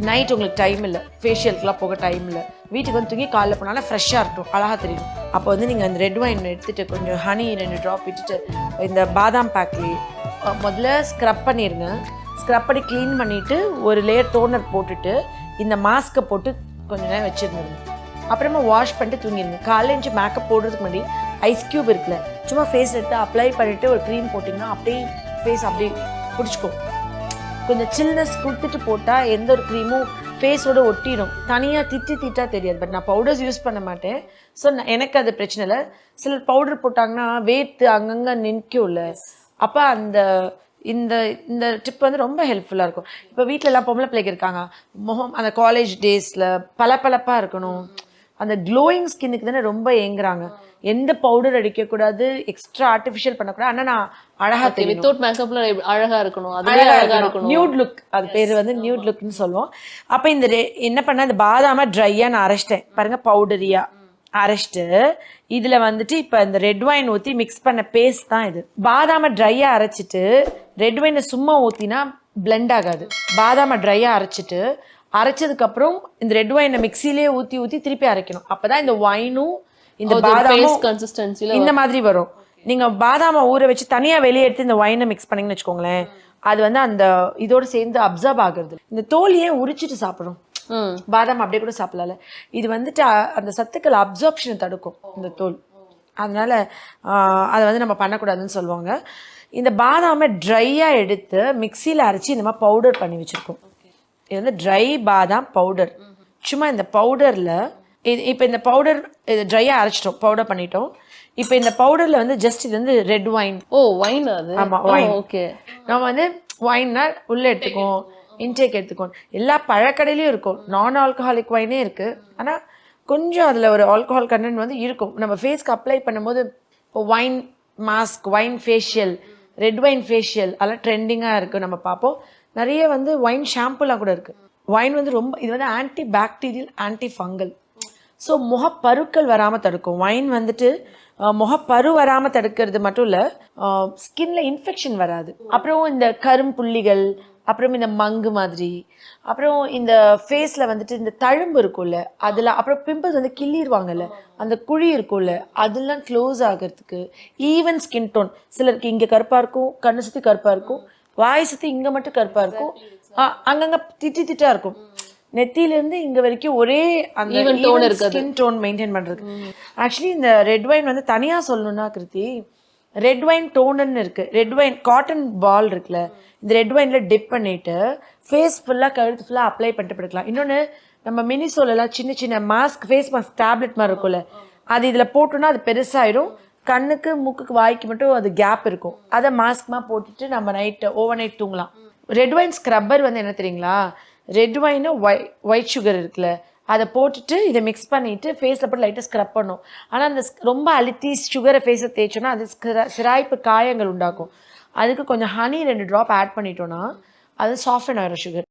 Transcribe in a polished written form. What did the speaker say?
Night உங்களுக்கு time இல்லை, ஃபேஷியலுக்குலாம் போக டைம் இல்லை, வீட்டுக்கு வந்து தூங்கி காலைல போனாலும் ஃப்ரெஷ்ஷாக இருக்கும், அழகாக தெரியும். அப்போ வந்து நீங்கள் அந்த ரெட் வைன் எடுத்துகிட்டு கொஞ்சம் ஹனி 2 ட்ராப் விட்டுட்டு இந்த பாதாம் பேக்லேயே முதல்ல ஸ்க்ரப் பண்ணிடுங்க. ஸ்க்ரப் பண்ணி க்ளீன் பண்ணிவிட்டு ஒரு லேயர் டோனர் போட்டுட்டு இந்த மாஸ்க்கை போட்டு கொஞ்சம் நேரம் வச்சுருந்துருங்க. அப்புறமா வாஷ் பண்ணிட்டு தூங்கிடுங்க. காலைல எழுந்து மேக்கப் போடுறதுக்கு முன்னாடி ஐஸ் க்யூப் இருக்குல்ல, சும்மா ஃபேஸ் எடுத்து அப்ளை பண்ணிவிட்டு ஒரு க்ரீம் போட்டிங்கன்னா அப்படியே ஃபேஸ் அப்படியே பிடிச்சிக்கும். கொஞ்சம் சில்னஸ் கொடுத்துட்டு போட்டால் எந்த ஒரு க்ரீமும் ஃபேஸோடு ஒட்டிடும். தனியாக திட்டாக தெரியாது. பட் நான் பவுடர்ஸ் யூஸ் பண்ண மாட்டேன். ஸோ எனக்கு அது பிரச்சனை இல்லை. சிலர் பவுடர் போட்டாங்கன்னா வேர்த்து அங்கங்கே நிற்கும்ல, அப்போ அந்த இந்த இந்த டிப் வந்து ரொம்ப ஹெல்ப்ஃபுல்லாக இருக்கும். இப்போ வீட்டில் எல்லாம் பொம்பளை பிள்ளைங்க இருக்காங்க, முகம் அந்த காலேஜ் டேஸில் பளபளப்பாக இருக்கணும், அந்த க்ளோயிங் ஸ்கின்னுக்கு தானே ரொம்ப ஏங்குறாங்க. எந்த பவுடர் அடிக்கக்கூடாது, எக்ஸ்ட்ரா ஆர்டிஃபிஷியல் பண்ணக்கூடாது, ஆனால் நான் அழகாக தெரியும், வித்தவுட் மேக்கப்ல அழகாக இருக்கணும், அழகாக இருக்கணும், நியூட் லுக். அது பேர் வந்து நியூட் லுக்னு சொல்லுவோம். அப்போ இந்த என்ன பண்ணேன், இந்த பாதாமை ட்ரையாக நான் அரைச்சிட்டேன் பாருங்கள், பவுடரியாக அரைச்சிட்டு இதில் வந்துட்டு இப்போ இந்த ரெட் வைன் ஊற்றி மிக்ஸ் பண்ண பேஸ்ட் தான் இது. பாதாமை ட்ரையாக அரைச்சிட்டு ரெட் வைனை சும்மா ஊற்றினா பிளெண்ட் ஆகாது. பாதாமை ட்ரையாக அரைச்சதுக்கப்புறம் இந்த ரெட் வைனை மிக்சிலே ஊற்றி திருப்பி அரைக்கணும். அப்போ தான் இந்த வைனும் இந்த பாதாமும் கன்சிஸ்டன்சியில் இந்த மாதிரி வரும். நீங்கள் பாதாமை ஊற வச்சு தனியாக வெளியே எடுத்து இந்த வைனை மிக்ஸ் பண்ணிங்கன்னு வச்சுக்கோங்களேன், அது வந்து அந்த இதோடு சேர்ந்து அப்சர்வ் ஆகுறது. இந்த தோலியே உரிச்சிட்டு சாப்பிடும். பாதாம் அப்படியே கூட சாப்பிடல. இது வந்துட்டு அந்த சத்துக்கள் அப்சார்ப்ஷனை தடுக்கும் இந்த தோல். அதனால அதை வந்து நம்ம பண்ணக்கூடாதுன்னு சொல்லுவாங்க. இந்த பாதாமை ட்ரையாக எடுத்து மிக்சியில் அரைச்சி இந்த மாதிரி பவுடர் பண்ணி வச்சுருக்கோம். இது வந்து ட்ரை பாதாம் பவுடர். சும்மா இந்த பவுடரில் இப்போ இந்த பவுடர் இது ட்ரையாக அரைச்சிட்டோம், பவுடர் பண்ணிட்டோம். இப்போ இந்த பவுடரில் வந்து ஜஸ்ட் இது வந்து ரெட் வைன். வைன் அது. ஆமாம், வைன். ஓகே, நம்ம வந்து வைன்னா உள்ளே எடுத்துக்குவோம், இன்டேக் எடுத்துக்கணும். எல்லா பழக்கடையிலையும் இருக்கும், நான் ஆல்கஹாலிக் வைனே இருக்குது. ஆனால் கொஞ்சம் அதில் ஒரு ஆல்கஹால் கண்டென்ட் வந்து இருக்கும். நம்ம ஃபேஸ்க்கு அப்ளை பண்ணும்போது இப்போ wine mask, wine facial, red wine facial அதெல்லாம் ட்ரெண்டிங்காக இருக்குது, நம்ம பார்ப்போம். நிறைய வந்து வைன் ஷாம்புலாம் கூட இருக்குது. வைன் வந்து ரொம்ப இது வந்து anti bacterial, anti fungal. So முகப்பருக்கள் வராமல் தடுக்கும். வைன் வந்துட்டு முகப்பரு வராமல் தடுக்கிறது மட்டும் இல்லை, ஸ்கின்ல இன்ஃபெக்ஷன் வராது. அப்புறம் இந்த கரும்புள்ளிகள், அப்புறம் இந்த மங்கு மாதிரி, அப்புறம் இந்த ஃபேஸில் வந்துட்டு இந்த தழும்பு இருக்கும்ல அதில், அப்புறம் பிம்பிள்ஸ் வந்து கிள்ளிடுவாங்கல்ல அந்த குழி இருக்கும்ல அதெல்லாம் க்ளோஸ் ஆகிறதுக்கு. ஈவன் ஸ்கின் டோன், சிலருக்கு இங்கே கருப்பாக இருக்கும், கண்ணு சுற்றி கருப்பாக இருக்கும், வாய் சுற்றி இங்கே மட்டும் கருப்பாக இருக்கும், அங்கங்கே திட்டாக இருக்கும், நெத்தியிலேருந்து இங்கே வரைக்கும் ஒரே அந்த ஸ்கின் டோன் மெயின்டைன் பண்ணுறது. ஆக்சுவலி இந்த ரெட் வைன் வந்து தனியாக சொல்லணும்னா கிருத்தி, ரெட் வைன் டோனர்னு இருக்குது. ரெட் வைன் காட்டன் பால் இருக்குல்ல, இந்த ரெட் வைனில் டிப் பண்ணிவிட்டு ஃபேஸ் ஃபுல்லாக கழுத்து ஃபுல்லாக அப்ளை பண்ணிட்டு படுக்கலாம். இன்னொன்று நம்ம மினிசோலெலாம் சின்ன சின்ன மாஸ்க், ஃபேஸ் மாஸ்க் டேப்லெட் மாதிரி இருக்கும்ல, அது இதில் போட்டோன்னா அது பெருசாகிடும். கண்ணுக்கு மூக்குக்கு வாய்க்கு மட்டும் அது கேப் இருக்கும். அதை மாஸ்க்மாக போட்டுட்டு நம்ம நைட்டு ஓவர் நைட் தூங்கலாம். ரெட் வைன் ஸ்க்ரப்பர் வந்து என்ன தெரியுங்களா, ரெட் வைனு ஒயிட் சுகர் இருக்குல்ல அதை போட்டுட்டு இதை மிக்ஸ் பண்ணிவிட்டு ஃபேஸில் போட்டு லைட்டாக ஸ்க்ரப் பண்ணும். ஆனால் அந்த ரொம்ப அழுத்தி சுகரை ஃபேஸில் தேய்ச்சோன்னா அது சிராய்ப்பு காயங்கள் உண்டாக்கும். அதுக்கு கொஞ்சம் ஹனி 2 ட்ராப் ஆட் பண்ணிட்டோன்னா அது சாஃப்டன் ஆகிடும் சுகர்.